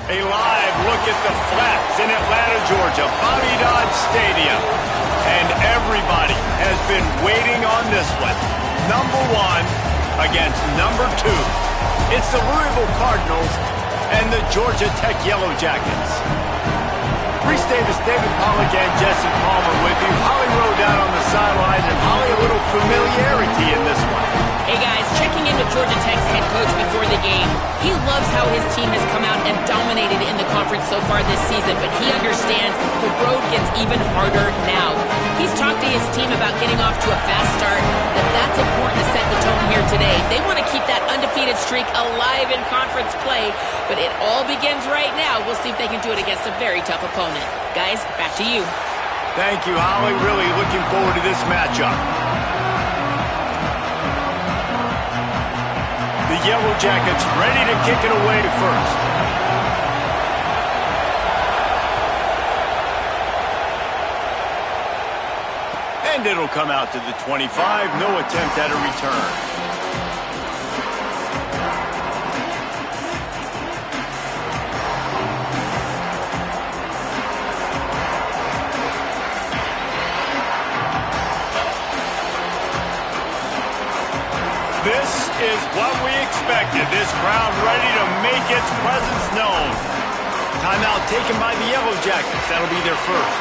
A live look at the Flats in Atlanta, Georgia, Bobby Dodd Stadium. And everybody has been waiting on this one. Number 1 against number 2. It's the Louisville Cardinals and the Georgia Tech Yellow Jackets. Reese Davis, David Pollack, and Jesse Palmer with you. Holly Rowe down on the sideline, and Holly, a little familiarity in this one. Hey guys, checking in with Georgia Tech's head coach before the game. He loves how his team has come out and dominated in the conference so far this season, but he understands the road gets even harder now. He's talked to his team about getting off to a fast start, that's important to set the tone here today. They want to keep that undefeated streak alive in conference play, but it all begins right now. We'll see if they can do it against a very tough opponent. Guys, back to you. Thank you, Holly. Really looking forward to this matchup. The Yellow Jackets ready to kick it away first. And it'll come out to the 25. No attempt at a return. This is what we expected. This crowd ready to make its presence known. Timeout taken by the Yellow Jackets. That'll be their first.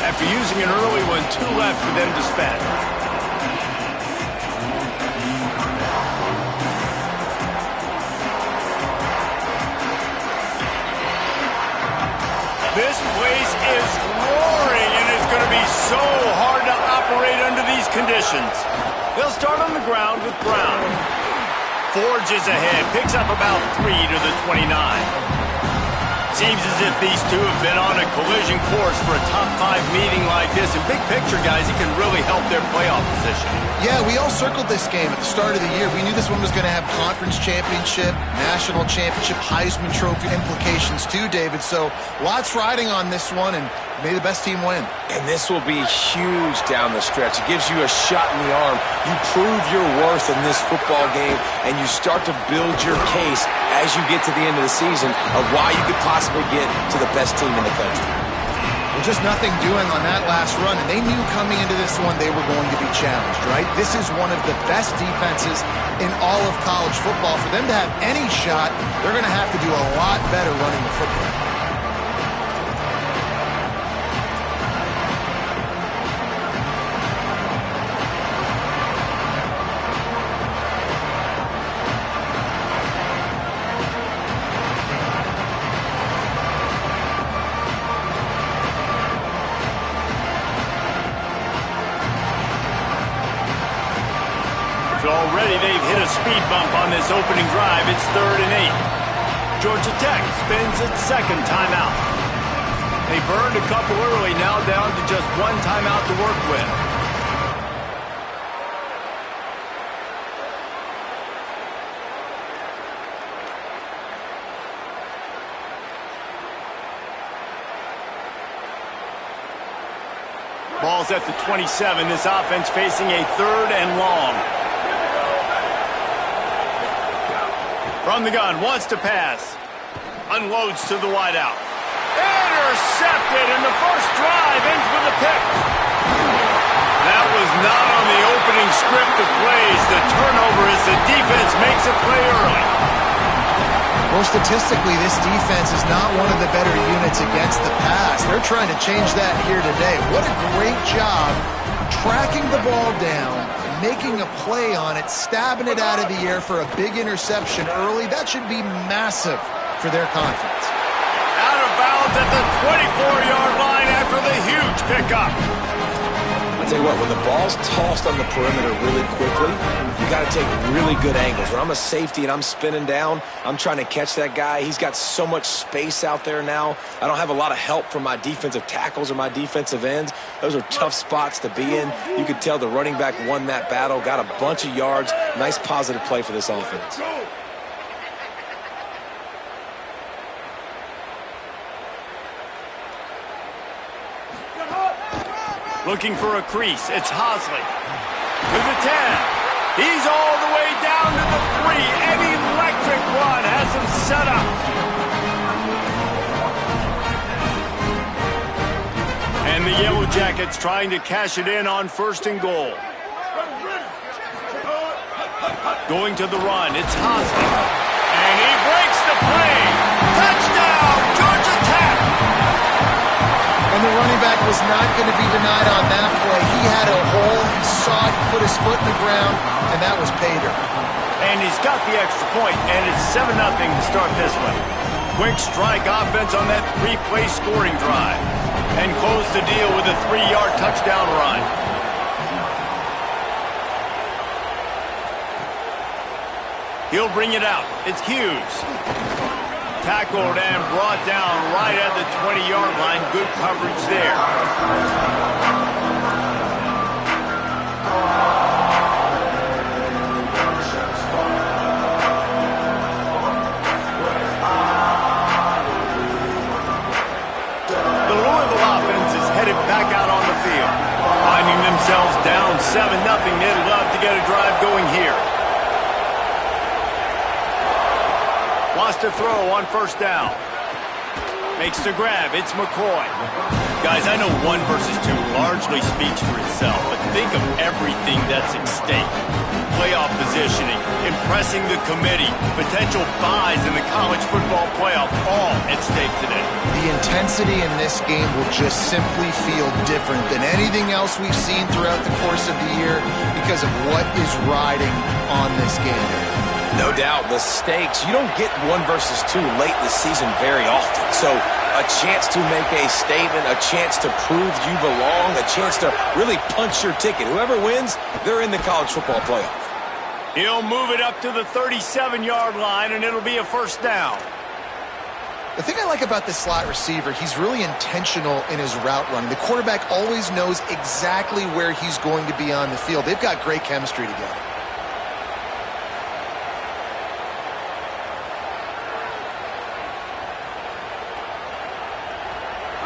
After using an early one, 2 left for them to spend. This place is roaring, and it's going to be so hard to operate under these conditions. They'll start on the ground with Brown. Forges ahead, picks up about 3 to the 29. Seems as if these two have been on a collision course for a top 5 meeting like this. And big picture, guys, it can really help their playoff position. Yeah, we all circled this game at the start of the year. We knew this one was going to have conference championship, national championship, Heisman Trophy implications too, David. So lots riding on this one, and may the best team win. And this will be huge down the stretch. It gives you a shot in the arm. You prove your worth in this football game, and you start to build your case as you get to the end of the season of why you could possibly get to the best team in the country. Well, just nothing doing on that last run, and they knew coming into this one they were going to be challenged, right? This is one of the best defenses in all of college football. For them to have any shot, they're going to have to do a lot better running the football. Already they've hit a speed bump on this opening drive. It's 3rd and 8. Georgia Tech spins its second timeout. They burned a couple early, now down to just 1 timeout to work with. Ball's at the 27. This offense facing a 3rd and long. From the gun, wants to pass. Unloads to the wideout. Intercepted, and the first drive ends with a pick. That was not on the opening script of plays. The turnover as the defense makes a play early. Well, statistically, this defense is not one of the better units against the pass. They're trying to change that here today. What a great job tracking the ball down, making a play on it, stabbing it out of the air for a big interception early. That should be massive for their conference. Out of bounds at the 24-yard line after the huge pickup. I'll tell you what, when the ball's tossed on the perimeter really quickly, you got to take really good angles. When I'm a safety and I'm spinning down, I'm trying to catch that guy. He's got so much space out there now. I don't have a lot of help from my defensive tackles or my defensive ends. Those are tough spots to be in. You could tell the running back won that battle, got a bunch of yards. Nice positive play for this offense. Looking for a crease. It's Hosley. To the 10. He's all the way down to the 3. An electric run has him set up. And the Yellow Jackets trying to cash it in on 1st and goal. Going to the run, it's Hosmer. And he breaks the play. Touchdown, Georgia Tech! And the running back was not going to be denied on that play. He had a hole, he saw it, put his foot in the ground, and that was pay dirt. And he's got the extra point, and it's 7-0 to start this one. Quick strike offense on that 3-play scoring drive. And close the deal with a 3-yard touchdown run. He'll bring it out. It's Hughes. Tackled and brought down right at the 20-yard line. Good coverage there. The Louisville offense is headed back out on the field. Finding themselves down 7-0. They'd love to get a drive going here. Wants to throw on 1st down. Makes the grab. It's McCoy. Guys, I know 1 versus 2 largely speaks for itself, but think of everything that's at stake. Playoff positioning, impressing the committee, potential buys in the college football playoff, all at stake today. The intensity in this game will just simply feel different than anything else we've seen throughout the course of the year because of what is riding on this game. No doubt, the stakes, you don't get 1 versus 2 late in the season very often. So a chance to make a statement, a chance to prove you belong, a chance to really punch your ticket. Whoever wins, they're in the college football playoff. He'll move it up to the 37-yard line, and it'll be a 1st down. The thing I like about this slot receiver, he's really intentional in his route running. The quarterback always knows exactly where he's going to be on the field. They've got great chemistry together.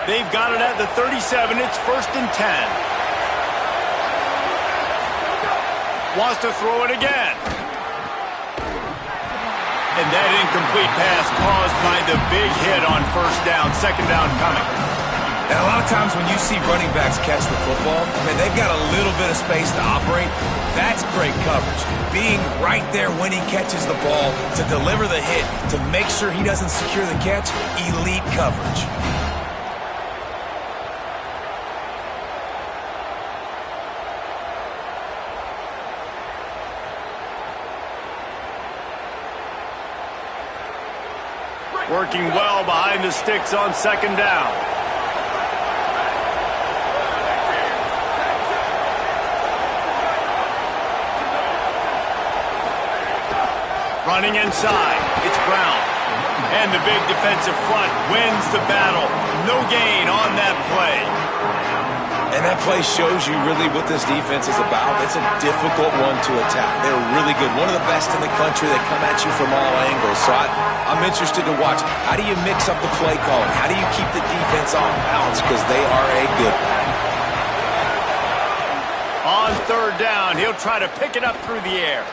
They've got it at the 37. It's 1st and 10. Wants to throw it again. And that incomplete pass caused by the big hit on 1st down. 2nd down coming. And a lot of times when you see running backs catch the football, man, they've got a little bit of space to operate. That's great coverage. Being right there when he catches the ball to deliver the hit, to make sure he doesn't secure the catch, elite coverage. Working well behind the sticks on 2nd down. Running inside, it's Brown. And the big defensive front wins the battle. No gain on that play. And that play shows you really what this defense is about. It's a difficult one to attack. They're really good. One of the best in the country. They come at you from all angles. So I'm interested to watch. How do you mix up the play calling? How do you keep the defense off balance? Because they are a good one. On 3rd down, he'll try to pick it up through the air.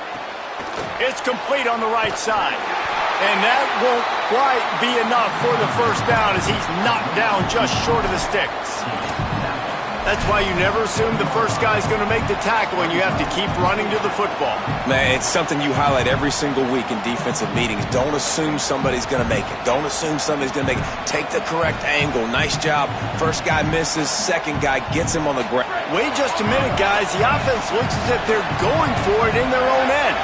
It's complete on the right side. And that won't quite be enough for the 1st down as he's knocked down just short of the sticks. That's why you never assume the first guy's going to make the tackle, and you have to keep running to the football. Man, it's something you highlight every single week in defensive meetings. Don't assume somebody's going to make it. Don't assume somebody's going to make it. Take the correct angle. Nice job. First guy misses. Second guy gets him on the ground. Wait just a minute, guys. The offense looks as if they're going for it in their own end.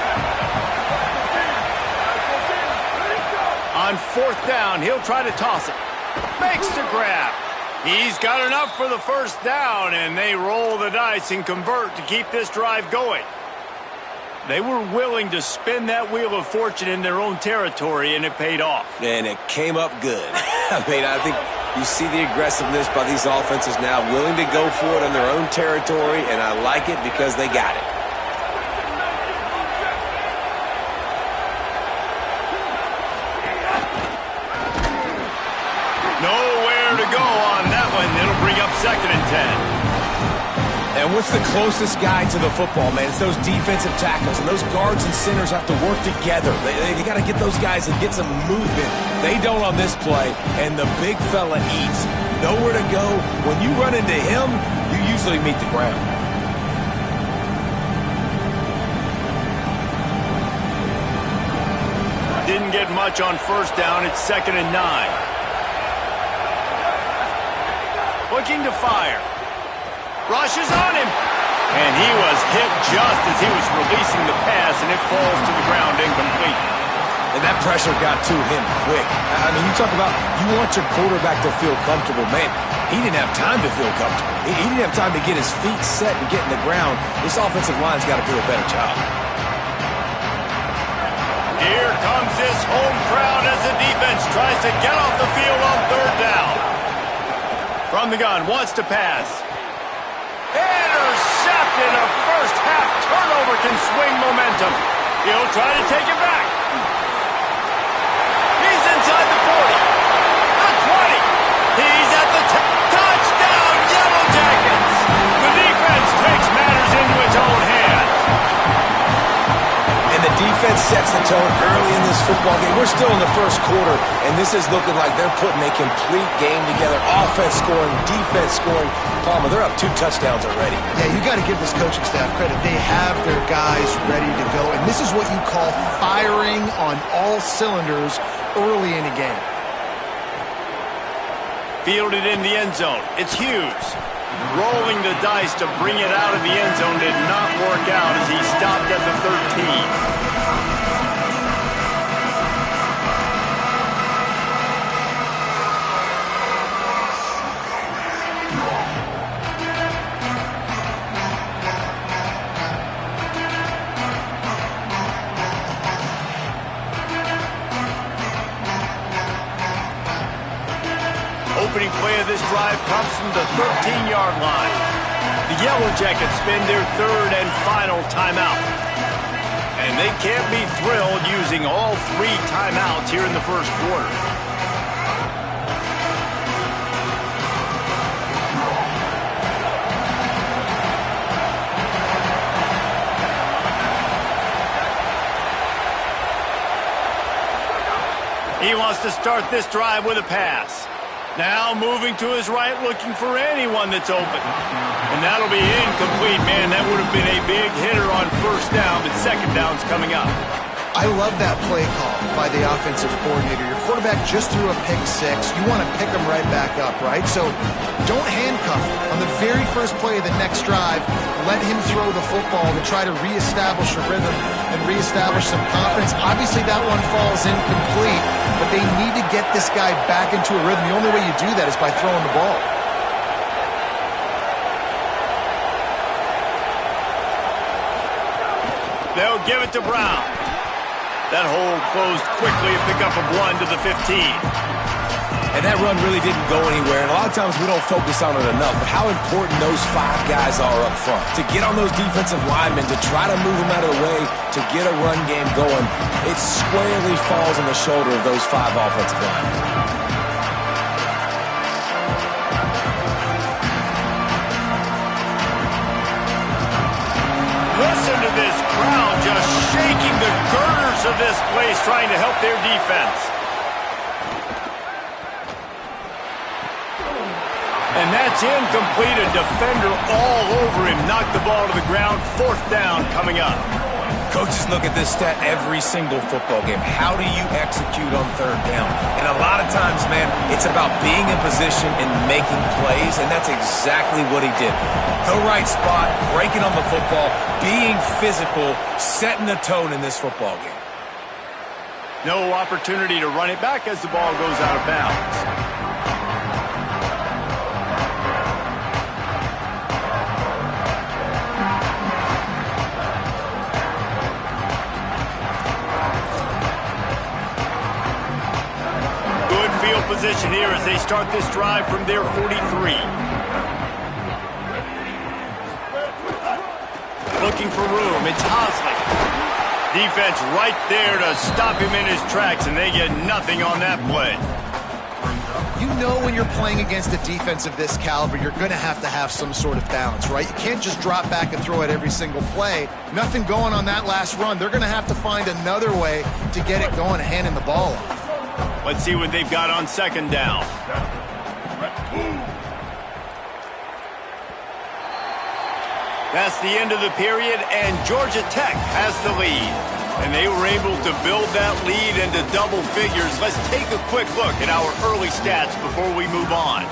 On 4th down, he'll try to toss it. Makes the grab. He's got enough for the 1st down, and they roll the dice and convert to keep this drive going. They were willing to spin that wheel of fortune in their own territory, and it paid off. And it came up good. I think you see the aggressiveness by these offenses now, willing to go for it in their own territory, and I like it because they got it. Nowhere to go on that one. It'll bring up 2nd and 10. And what's the closest guy to the football, man? It's those defensive tackles, and those guards and centers have to work together. They got to get those guys and get some movement. They don't on this play, and the big fella eats. nowhere to go. When you run into him, you usually meet the ground. Didn't get much on first down. It's 2nd and 9. Looking to fire. Rushes on him. And he was hit just as he was releasing the pass, and it falls to the ground incomplete. And that pressure got to him quick. I mean, you talk about you want your quarterback to feel comfortable. Man, he didn't have time to feel comfortable. He didn't have time to get his feet set and get in the ground. This offensive line's got to do a better job. Here comes this home crowd as the defense tries to get off the field on 3rd down. From the gun, wants to pass. Intercepted. A first-half turnover can swing momentum. He'll try to take it back. He's inside the 40. The 20. He's at the touchdown, Yellow Jackets. The defense takes matters into its own hands. And the defense sets the tone early in this football game. We're still in the first quarter, and this is looking like they're putting a complete game together. Offense scoring, defense scoring. Palmer, they're up 2 touchdowns already. Yeah, you got to give this coaching staff credit. They have their guys ready to go, and this is what you call firing on all cylinders early in a game. Fielded in the end zone. It's Hughes. Rolling the dice to bring it out of the end zone did not work out as he stopped at the 13. Opening play of this drive comes from the 13-yard line. The Yellow Jackets spend their 3rd and final timeout. And they can't be thrilled using all 3 timeouts here in the first quarter. He wants to start this drive with a pass. Now moving to his right, looking for anyone that's open. And that'll be incomplete, man. That would have been a big hitter on first down, but second down's coming up. I love that play call by the offensive coordinator. Your quarterback just threw a pick 6. You want to pick him right back up, right? So don't handcuff him. On the very first play of the next drive, let him throw the football to try to reestablish a rhythm and reestablish some confidence. Obviously, that one falls incomplete, but they need to get this guy back into a rhythm. The only way you do that is by throwing the ball. They'll give it to Brown. That hole closed quickly, a pickup of 1 to the 15. And that run really didn't go anywhere. And a lot of times we don't focus on it enough, but how important those 5 guys are up front. To get on those defensive linemen, to try to move them out of the way, to get a run game going, it squarely falls on the shoulder of those 5 offensive linemen. Listen to this crowd just shaking the girders of this place, trying to help their defense. And that's incomplete. A defender all over him. Knocked the ball to the ground. 4th down coming up. Coaches look at this stat every single football game. How do you execute on 3rd down? And a lot of times, man, it's about being in position and making plays, and that's exactly what he did. The right spot, breaking on the football, being physical, setting the tone in this football game. No opportunity to run it back as the ball goes out of bounds. Field position here as they start this drive from their 43. Looking for room. It's Hosley. Defense right there to stop him in his tracks, and they get nothing on that play. You know when you're playing against a defense of this caliber, you're going to have some sort of balance, right? You can't just drop back and throw it every single play. Nothing going on that last run. They're going to have to find another way to get it going and handing the ball off. Let's see what they've got on 2nd down. That's the end of the period, and Georgia Tech has the lead. And they were able to build that lead into double figures. Let's take a quick look at our early stats before we move on.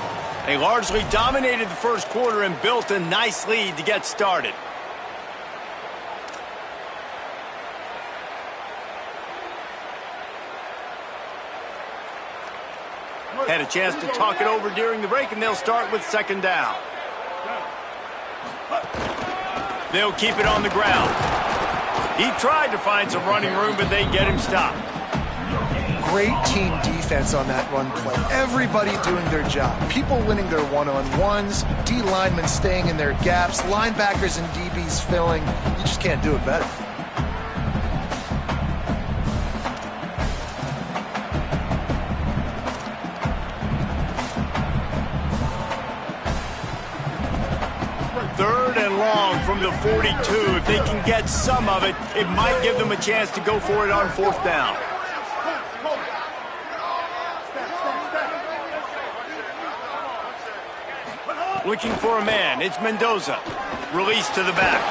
They largely dominated the first quarter and built a nice lead to get started. Had a chance to talk it over during the break, and they'll start with second down. They'll keep it on the ground. He tried to find some running room, but they get him stopped. Great team defense on that run play. Everybody doing their job. People winning their one-on-ones, D linemen staying in their gaps, linebackers and DBs filling. You just can't do it better. Third and long from the 42. If they can get some of it, it might give them a chance to go for it on fourth down. Looking for a man. It's Mendoza. Release to the back.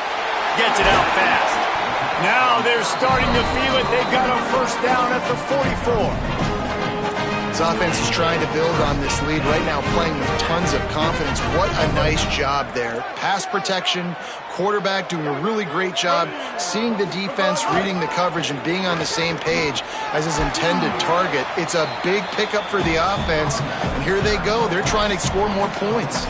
Gets it out fast. Now they're starting to feel it. They've got a first down at the 44. This offense is trying to build on this lead right now, playing with tons of confidence. What a nice job there. Pass protection, quarterback doing a really great job, seeing the defense, reading the coverage, and being on the same page as his intended target. It's a big pickup for the offense, and here they go. They're trying to score more points.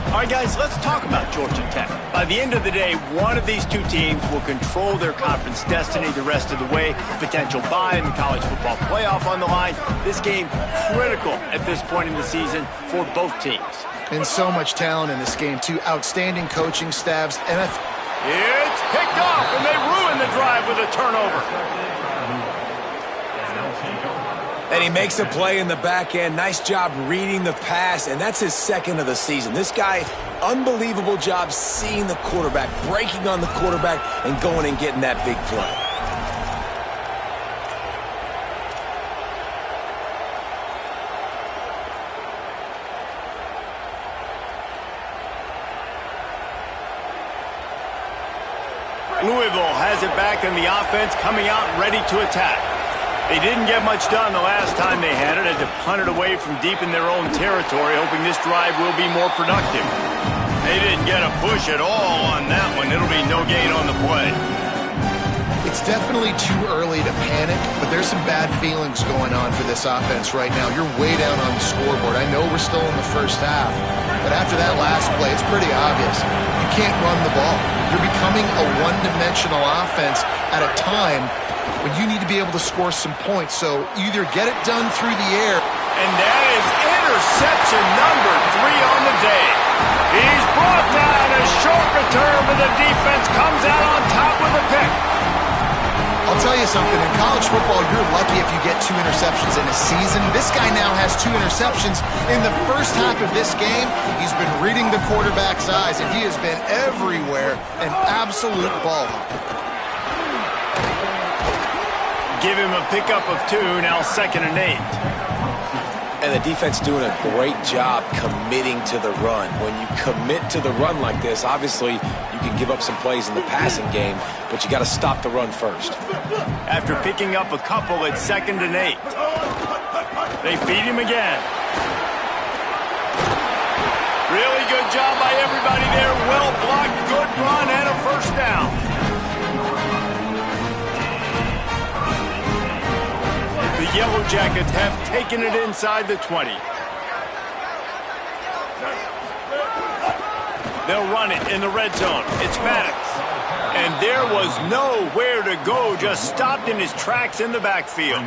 All right, guys, let's talk about Georgia Tech. By the end of the day, one of these two teams will control their conference destiny the rest of the way. Potential bye in the college football playoff on the line. This game critical at this point in the season for both teams. And so much talent in this game, too. Outstanding coaching staffs. It's picked off, and they ruin the drive with a turnover. And he makes a play in the back end. Nice job reading the pass, and that's his second of the season. This guy, unbelievable job seeing the quarterback, breaking on the quarterback, and going and getting that big play. Louisville has it back in the offense, coming out ready to attack. They didn't get much done the last time they had it. Had to punt it away from deep in their own territory, hoping this drive will be more productive. They didn't get a push at all on that one. It'll be no gain on the play. It's definitely too early to panic, but there's some bad feelings going on for this offense right now. You're way down on the scoreboard. I know we're still in the first half, but after that last play, it's pretty obvious. You can't run the ball. You're becoming a one-dimensional offense at a time when you need to be able to score some points. So either get it done through the air. And that is interception number 3 on the day. He's brought down a short return, but the defense comes out on top with a pick. I'll tell you something, in college football, you're lucky if you get 2 interceptions in a season. This guy now has 2 interceptions in the first half of this game. He's been reading the quarterback's eyes, and he has been everywhere, an absolute ball hawk. Give him a pickup of 2, now 2nd and 8. And the defense doing a great job committing to the run. When you commit to the run like this, obviously you can give up some plays in the passing game, but you got to stop the run first. After picking up a couple at 2nd and 8. They feed him again. Really good job by everybody there. Well blocked, good run, and a first down. The Yellow Jackets have taken it inside the 20. They'll run it in the red zone. It's Maddox. And there was nowhere to go, just stopped in his tracks in the backfield.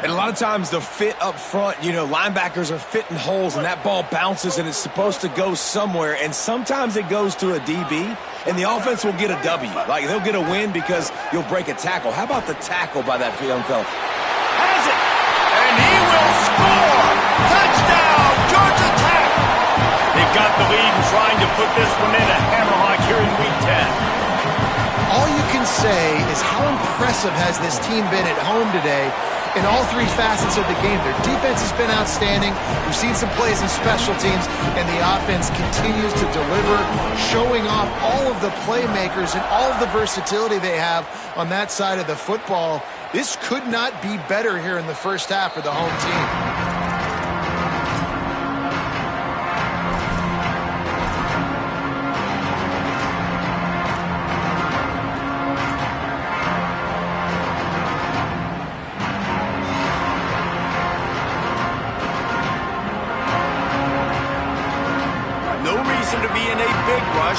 And a lot of times the fit up front, you know, linebackers are fitting holes and that ball bounces and it's supposed to go somewhere. And sometimes it goes to a DB and the offense will get a W. Like they'll get a win because you'll break a tackle. How about the tackle by that young fella? Has it, and he will score! Touchdown, Georgia Tech! They've got the lead and trying to put this one in a hammerlock here in Week 10. All you can say is how impressive has this team been at home today, in all three facets of the game. Their defense has been outstanding. We've seen some plays in special teams, and the offense continues to deliver, showing off all of the playmakers and all of the versatility they have on that side of the football. This could not be better here in the first half for the home team.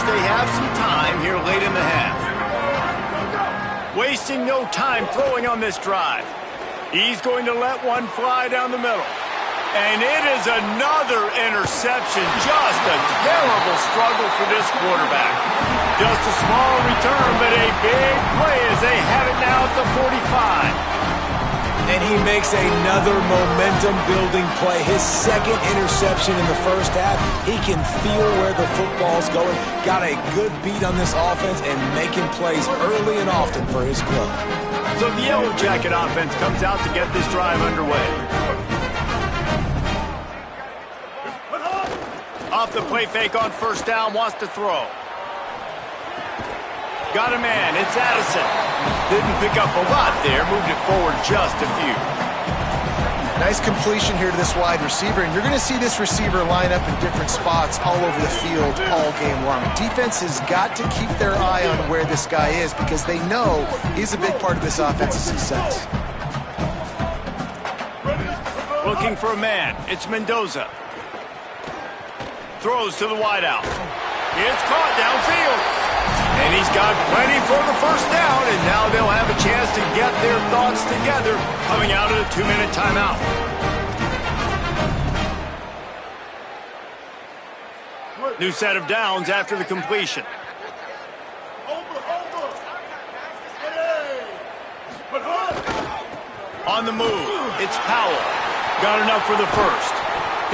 They have some time here late in the half. Wasting no time throwing on this drive. He's going to let one fly down the middle. And it is another interception. Just a terrible struggle for this quarterback. Just a small return, but a big play as they have it now at the 45. And he makes another momentum-building play. His second interception in the first half. He can feel where the football's going. Got a good beat on this offense and making plays early and often for his club. So the Yellow Jacket offense comes out to get this drive underway. Off the play fake on first down, wants to throw. Got a man, it's Addison. Didn't pick up a lot there, moved it forward just a few. Nice completion here to this wide receiver, and you're going to see this receiver line up in different spots all over the field all game long. Defense has got to keep their eye on where this guy is because they know he's a big part of this offense's success. Looking for a man, it's Mendoza. Throws to the wideout. It's caught downfield. And he's got plenty for the first down, and now they'll have a chance to get their thoughts together coming out of the 2-minute timeout. New set of downs after the completion. On the move, it's Powell. Got enough for the first.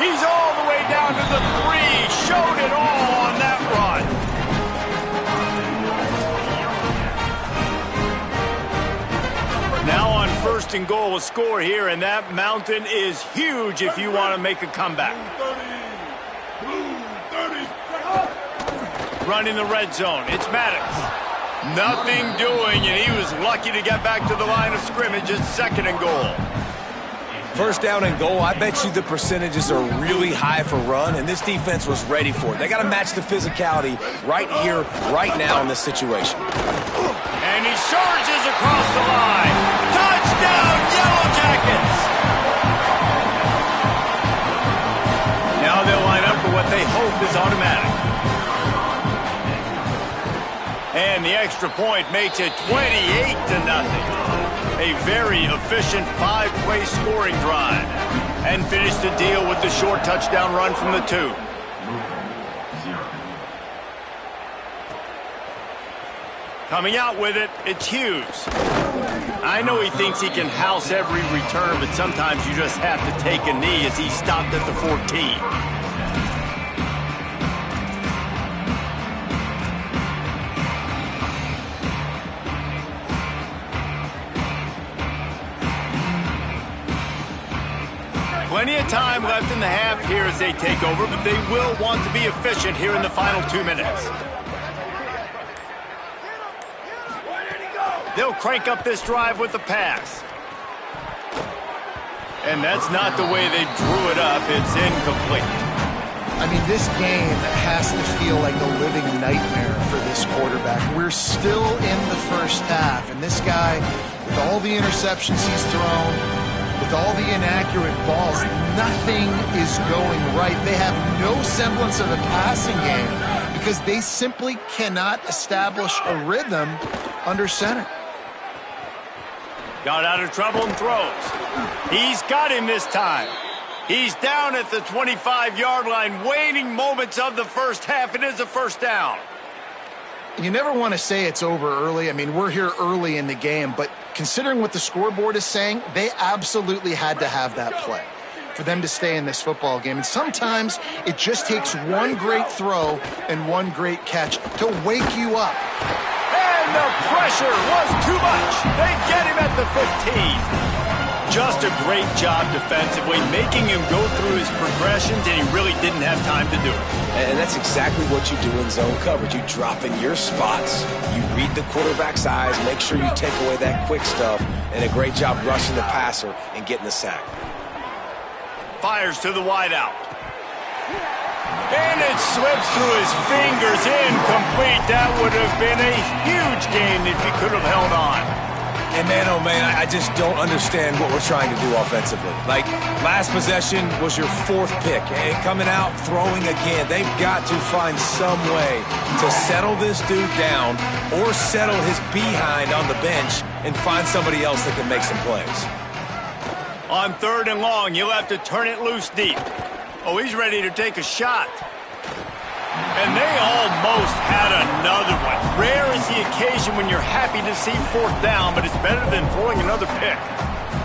He's all the way down to the 3. Showed it all on that run. Now on first and goal, a score here, and that mountain is huge if you want to make a comeback. Running the red zone, it's Maddox. Nothing doing, and he was lucky to get back to the line of scrimmage at second and goal. First down and goal, I bet you the percentages are really high for run, and this defense was ready for it. They got to match the physicality right here, right now in this situation. And he surges across the line. Touchdown, Yellow Jackets! Now they'll line up for what they hope is automatic. And the extra point makes it 28-0. A very efficient 5-play scoring drive. And finish the deal with the short touchdown run from the 2. Coming out with it, it's Hughes. I know he thinks he can house every return, but sometimes you just have to take a knee as he stopped at the 14. Plenty of time left in the half here as they take over, but they will want to be efficient here in the final 2 minutes. They'll crank up this drive with the pass. And that's not the way they drew it up. It's incomplete. I mean, this game has to feel like a living nightmare for this quarterback. We're still in the first half, and this guy, with all the interceptions he's thrown, with all the inaccurate balls, nothing is going right. They have no semblance of a passing game because they simply cannot establish a rhythm under center. Got out of trouble and throws. He's got him this time. He's down at the 25-yard line, waiting moments of the first half. It is a first down. You never want to say it's over early. I mean, we're here early in the game, but considering what the scoreboard is saying, they absolutely had to have that play for them to stay in this football game. And sometimes it just takes one great throw and one great catch to wake you up. And the pressure was too much. They get him at the 15. Just a great job defensively, making him go through his progressions, and he really didn't have time to do it. And that's exactly what you do in zone coverage. You drop in your spots, you read the quarterback's eyes, make sure you take away that quick stuff, and a great job rushing the passer and getting the sack. Fires to the wideout. And it slips through his fingers, incomplete. That would have been a huge gain if he could have held on. And man, oh man, I just don't understand what we're trying to do offensively. Like, last possession was your 4th pick, and coming out, throwing again. They've got to find some way to settle this dude down or settle his behind on the bench and find somebody else that can make some plays. On 3rd and long, you'll have to turn it loose deep. Oh, he's ready to take a shot. And they almost had another one. Rare is the occasion when you're happy to see 4th down, but it's better than throwing another pick.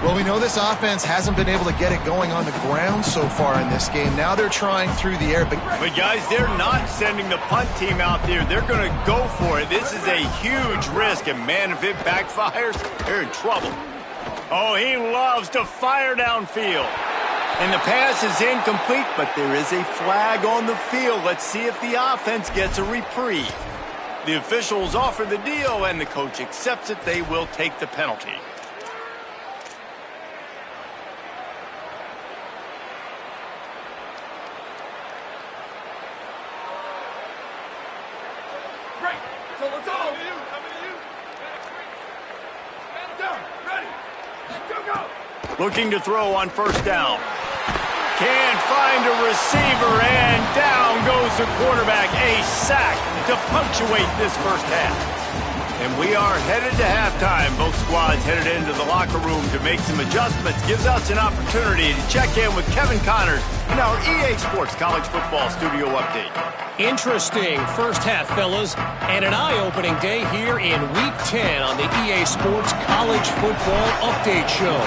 Well, we know this offense hasn't been able to get it going on the ground so far in this game. Now they're trying through the air. But guys, they're not sending the punt team out there. They're going to go for it. This is a huge risk, and man, if it backfires, they're in trouble. Oh, he loves to fire downfield. And the pass is incomplete, but there is a flag on the field. Let's see if the offense gets a reprieve. The officials offer the deal, and the coach accepts it. They will take the penalty. Great. So let's go. Ready. Go. Looking to throw on 1st down. Can't find a receiver, and down goes the quarterback. A sack to punctuate this 1st half. And we are headed to halftime. Both squads headed into the locker room to make some adjustments. Gives us an opportunity to check in with Kevin Connors in our EA Sports College Football Studio Update. Interesting 1st half, fellas, and an eye-opening day here in Week 10 on the EA Sports College Football Update Show.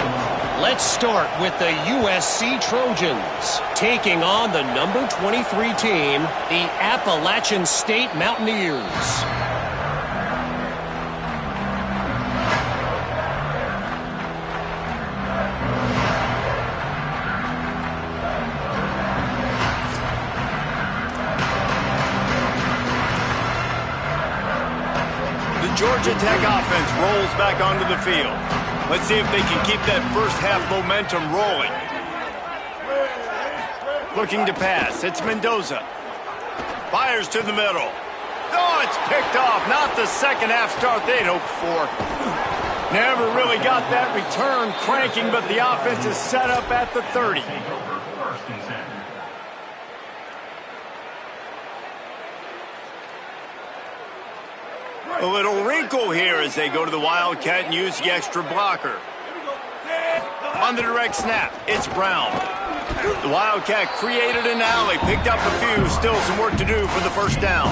Let's start with the USC Trojans, taking on the number 23 team, the Appalachian State Mountaineers. The Georgia Tech offense rolls back onto the field. Let's see if they can keep that 1st half momentum rolling. Looking to pass. It's Mendoza. Fires to the middle. Oh, it's picked off. Not the 2nd half start they'd hoped for. Never really got that return cranking, but the offense is set up at the 30. A little wrinkle here as they go to the Wildcat and use the extra blocker. On the direct snap, it's Brown. The Wildcat created an alley, picked up a few, still some work to do for the 1st down.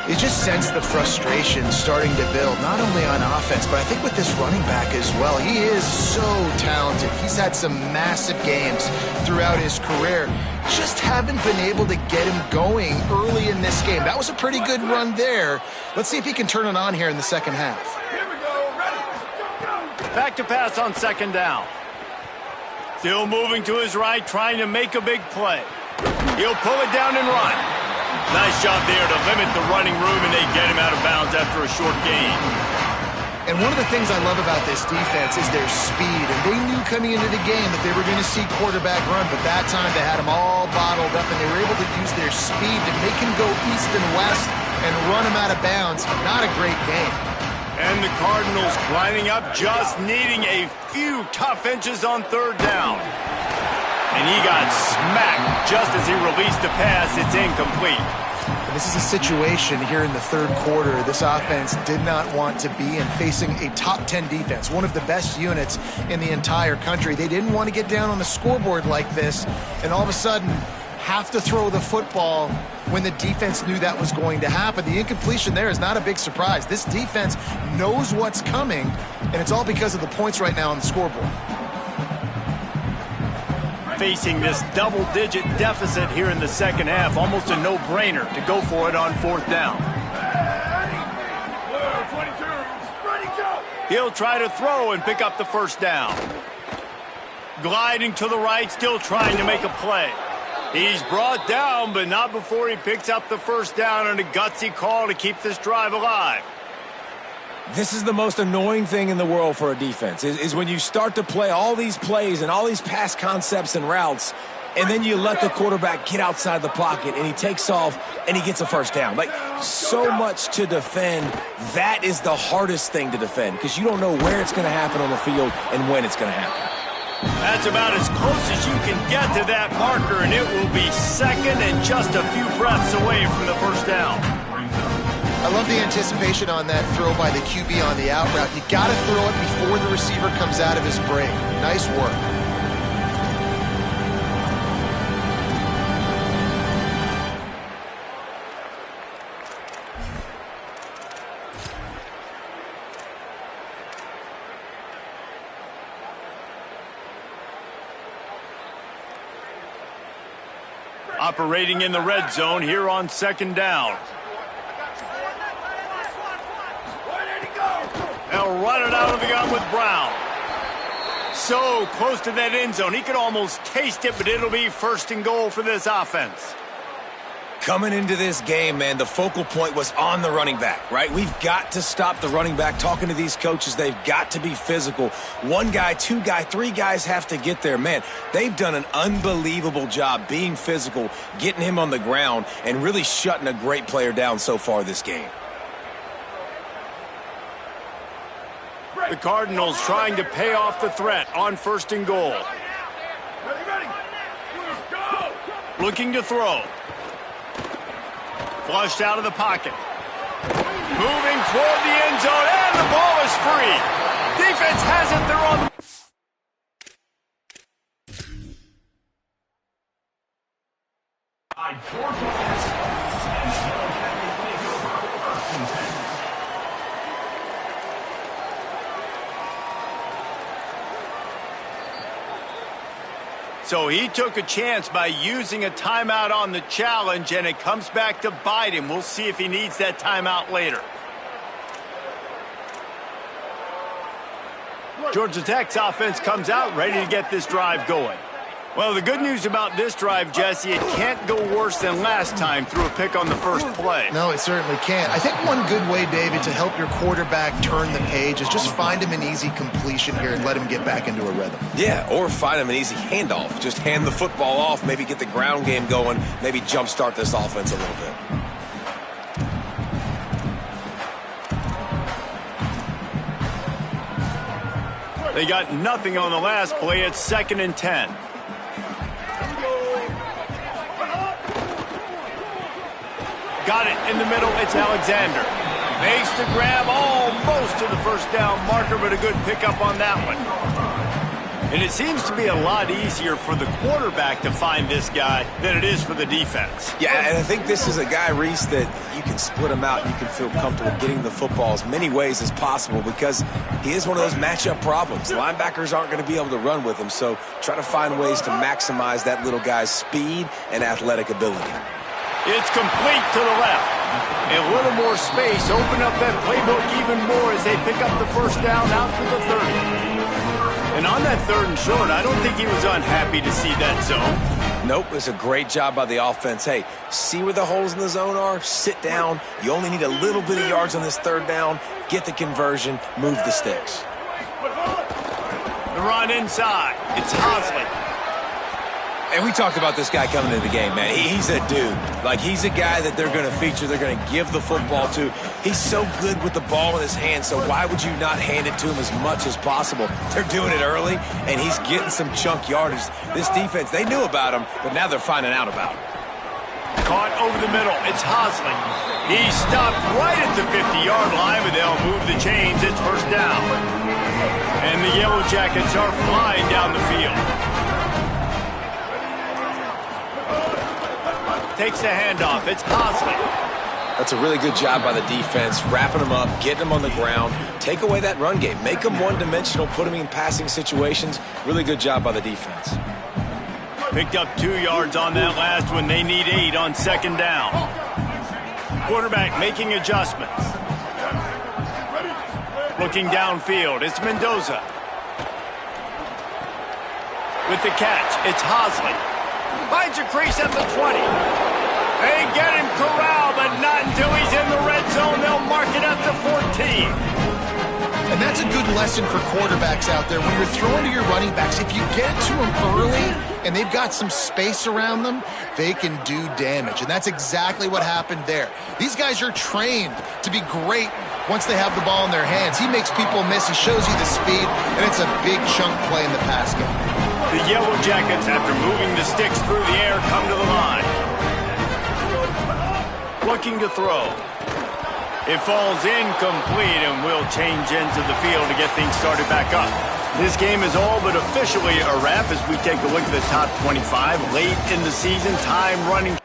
you just sense the frustration starting to build, not only on offense, but I think with this running back as well. He is so talented. He's had some massive games throughout his career. Just haven't been able to get him going early in this game. That was a pretty good run there. Let's see if he can turn it on here in the second half. Here we go. Ready. Go. Back to pass on second down. Still moving to his right, trying to make a big play. He'll pull it down and run. Nice job there to limit the running room, and they get him out of bounds after a short gain. And one of the things I love about this defense is their speed. And they knew coming into the game that they were going to see quarterback run, but that time they had him all bottled up, and they were able to use their speed to make him go east and west and run him out of bounds. Not a great game. And the Cardinals lining up, just needing a few tough inches on third down. And he got smacked just as he released the pass. It's incomplete. This is a situation here in the third quarter this offense did not want to be in, facing a top 10 defense, one of the best units in the entire country. They didn't want to get down on the scoreboard like this and all of a sudden have to throw the football when the defense knew that was going to happen. The incompletion there is not a big surprise. This defense knows what's coming, and it's all because of the points right now on the scoreboard. Facing this double-digit deficit here in the second half, almost a no-brainer to go for it on fourth down. Ready. 22. Ready, go. He'll try to throw and pick up the first down. gliding to the right, still trying to make a play. He's brought down, but not before he picks up the first down and a gutsy call to keep this drive alive. This is the most annoying thing in the world for a defense, is when you start to play all these plays and all these pass concepts and routes, and then you let the quarterback get outside the pocket, and he takes off, and he gets a first down. Like, so much to defend. That is the hardest thing to defend, because you don't know where it's going to happen on the field and when it's going to happen. That's about as close as you can get to that marker, and it will be second and just a few breaths away from the first down. I love the anticipation on that throw by the QB on the out route. You got to throw it before the receiver comes out of his break. Nice work. Operating in the red zone here on second down. They'll run it out of the gun with Brown. So close to that end zone. He could almost taste it, but it'll be first and goal for this offense. Coming into this game, man, the focal point was on the running back, right? We've got to stop the running back. Talking to these coaches, they've got to be physical. One guy, two guy, three guys have to get there. Man, they've done an unbelievable job being physical, getting him on the ground, and really shutting a great player down so far this game. The Cardinals trying to pay off the threat on first and goal. Ready. Go! Looking to throw. Flushed out of the pocket. Moving toward the end zone, and the ball is free. Defense has it. They're on the... So he took a chance by using a timeout on the challenge, and it comes back to bite him. We'll see if he needs that timeout later. Georgia Tech's offense comes out ready to get this drive going. Well, the good news about this drive, Jesse, it can't go worse than last time through a pick on the first play. No, it certainly can't. I think one good way, David, to help your quarterback turn the page is just find him an easy completion here and let him get back into a rhythm. Yeah, or find him an easy handoff. Just hand the football off, maybe get the ground game going, maybe jumpstart this offense a little bit. They got nothing on the last play. It's 2nd and 10. Got it in the middle. It's Alexander. Makes the grab almost to the first down marker, but a good pickup on that one. And it seems to be a lot easier for the quarterback to find this guy than it is for the defense. Yeah, and I think this is a guy, Reese, that you can split him out. You can feel comfortable getting the football as many ways as possible because he is one of those matchup problems. Linebackers aren't going to be able to run with him, so try to find ways to maximize that little guy's speed and athletic ability. It's complete to the left. A little more space. Open up that playbook even more as they pick up the first down out to the 30. And on that 3rd and short, I don't think he was unhappy to see that zone. Nope, it's a great job by the offense. Hey, see where the holes in the zone are? Sit down. You only need a little bit of yards on this 3rd down. Get the conversion. Move the sticks. The run inside. It's Hosley. And we talked about this guy coming into the game, man. He's a dude. Like, he's a guy that they're going to feature, they're going to give the football to. He's so good with the ball in his hand, so why would you not hand it to him as much as possible? They're doing it early, and he's getting some chunk yardage. This defense, they knew about him, but now they're finding out about him. Caught over the middle. It's Hosley. He stopped right at the 50-yard line, but they'll move the chains. It's first down. And the Yellow Jackets are flying down the field. Takes the handoff. It's Hosley. That's a really good job by the defense, wrapping them up, getting them on the ground. Take away that run game. Make them one-dimensional, put them in passing situations. Really good job by the defense. Picked up 2 yards on that last one. They need 8 on 2nd down. Quarterback making adjustments. Looking downfield. It's Mendoza. With the catch, it's Hosley. Finds a crease at the 20. They get him corralled, but not until he's in the red zone. They'll mark it at the 14. And that's a good lesson for quarterbacks out there. When you're throwing to your running backs, if you get to them early and they've got some space around them, they can do damage. And that's exactly what happened there. These guys are trained to be great once they have the ball in their hands. He makes people miss. He shows you the speed, and it's a big chunk play in the pass game. The Yellow Jackets, after moving the sticks through the air, come to the line. Looking to throw. It falls incomplete, and we'll change into the field to get things started back up. This game is all but officially a wrap as we take a look at the top 25 late in the season. Time running.